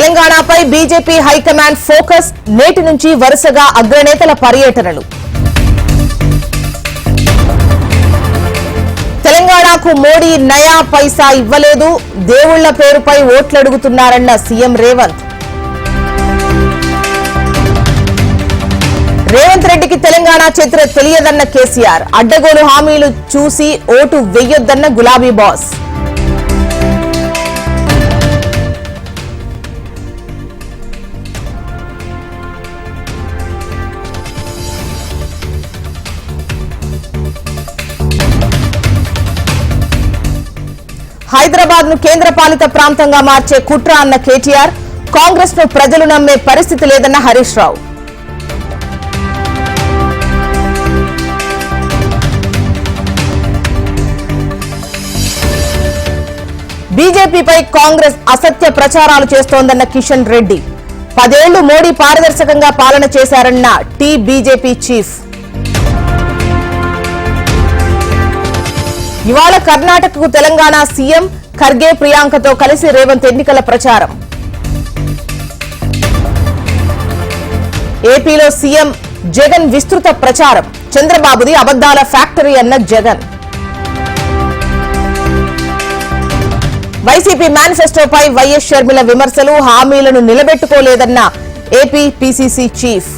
తెలంగాణపై BJP high command focus, నేటి నుంచి వరుసగా అగ్రనేతల పర్యటనలు. తెలంగాణకు మోడీ నయా పైసా ఇవ్వలేదు, దేవుళ్ల పేరుపై ఓట్లడుగుతున్నారన్న సీఎం రేవంత్. రేవంత్ రెడ్డికి తెలంగాణ చరిత్ర తెలియదన్న కేసీఆర్, అడ్డగోలు హామీలు చూసి ఓటు వెయ్యొద్దన్న గులాబీ బాస్. హైదరాబాద్ ను కేంద్రపాలిత ప్రాంతంగా మార్చే కుట్ర అన్న కేటీఆర్, కాంగ్రెస్ ను ప్రజలు నమ్మే పరిస్థితి లేదన్న హరీష్ రావు. బీజేపీపై కాంగ్రెస్ అసత్య ప్రచారాలు చేస్తోందన్న కిషన్ రెడ్డి, 10 ఏళ్లు మోడీ పారదర్శకంగా పాలన చేశారన్న బీజేపీ చీఫ్. ఇవాళ కర్ణాటకకు తెలంగాణ సీఎం ఖర్గే, ప్రియాంకతో కలిసి రేవంత్ ఎన్నికల ప్రచారం. ఏపీలో సీఎం జగన్ విస్తృత ప్రచారం, చంద్రబాబుది అబద్దాల ఫ్యాక్టరీ అన్న జగన్. వైసీపీ మేనిఫెస్టోపై వైఎస్ షర్మిల విమర్శలు, హామీలను నిలబెట్టుకోలేదన్న AP PCC chief.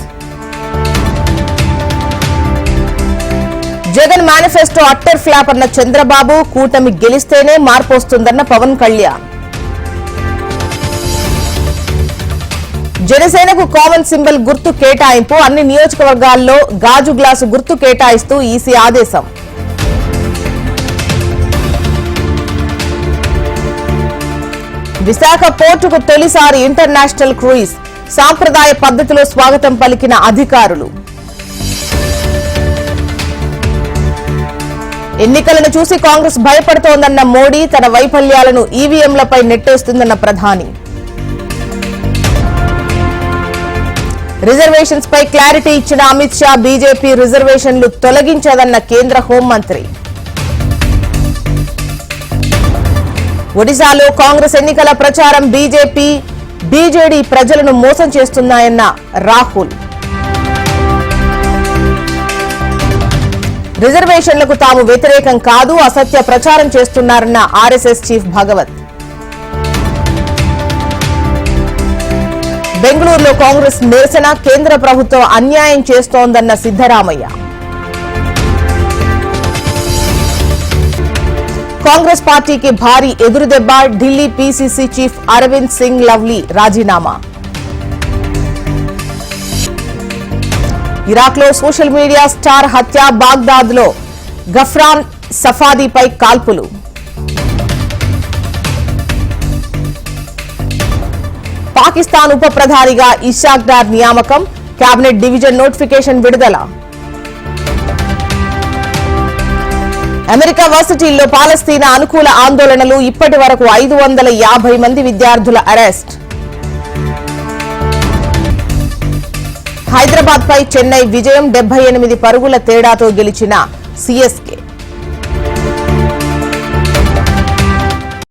Jagan manifesto utter flop అన్న చంద్రబాబు, కూటమి గెలిస్తేనే మార్పు వస్తుందన్న పవన్ కళ్యాణ్. జనసేనకు కామన్ సింబల్ గుర్తు కేటాయింపు, అన్ని నియోజకవర్గాల్లో గాజు గ్లాసు గుర్తు కేటాయిస్తూ ఈసీ ఆదేశం. విశాఖ పోర్టుకు తొలిసారి ఇంటర్నేషనల్ క్రూయిజ్, సాంప్రదాయ పద్ధతిలో స్వాగతం పలికిన అధికారులు. ఎన్నికలను చూసి కాంగ్రెస్ భయపడుతోందన్న మోడీ, తన వైఫల్యాలను ఈవీఎంలపై నెట్టేస్తుందన్న ప్రధాని. రిజర్వేషన్స్ పై క్లారిటీ ఇచ్చిన అమిత్ షా, బీజేపీ రిజర్వేషన్లు తొలగించదన్న కేంద్ర హోంమంత్రి. ఒడిశాలో కాంగ్రెస్ ఎన్నికల ప్రచారం, బీజేపీ బీజేడీ ప్రజలను మోసం చేస్తున్నాయన్న రాహుల్. రిజర్వేషన్లకు తాము వ్యతిరేకం కాదు, అసత్య ప్రచారం చేస్తున్నారన్న ఆర్ఎస్ఎస్ చీఫ్ భగవత్. బెంగళూరులో కాంగ్రెస్ నిరసన, కేంద్ర ప్రభుత్వం అన్యాయం చేస్తోందన్న సిద్ధరామయ్య. కాంగ్రెస్ పార్టీకి భారీ ఎదురుదెబ్బ, ఢిల్లీ పీసీసీ చీఫ్ అరవింద్ సింగ్ లవ్లీ రాజీనామా. ఇరాక్ లో సోషల్ మీడియా స్టార్ హత్య, బాగ్దాద్ లో గఫ్రాన్ సఫాదీపై కాల్పులు. పాకిస్తాన్ ఉప ప్రధానిగా ఇషాక్ డార్ నియామకం, కేబినెట్ డివిజన్ నోటిఫికేషన్ విడుదల. అమెరికా వర్సిటీల్లో పాలస్తీనా అనుకూల ఆందోళనలు, ఇప్పటి వరకు 550 మంది విద్యార్థుల అరెస్ట్. హైదరాబాద్ పై చెన్నై విజయం, 78 పరుగుల తేడాతో గెలిచిన సీఎస్కే.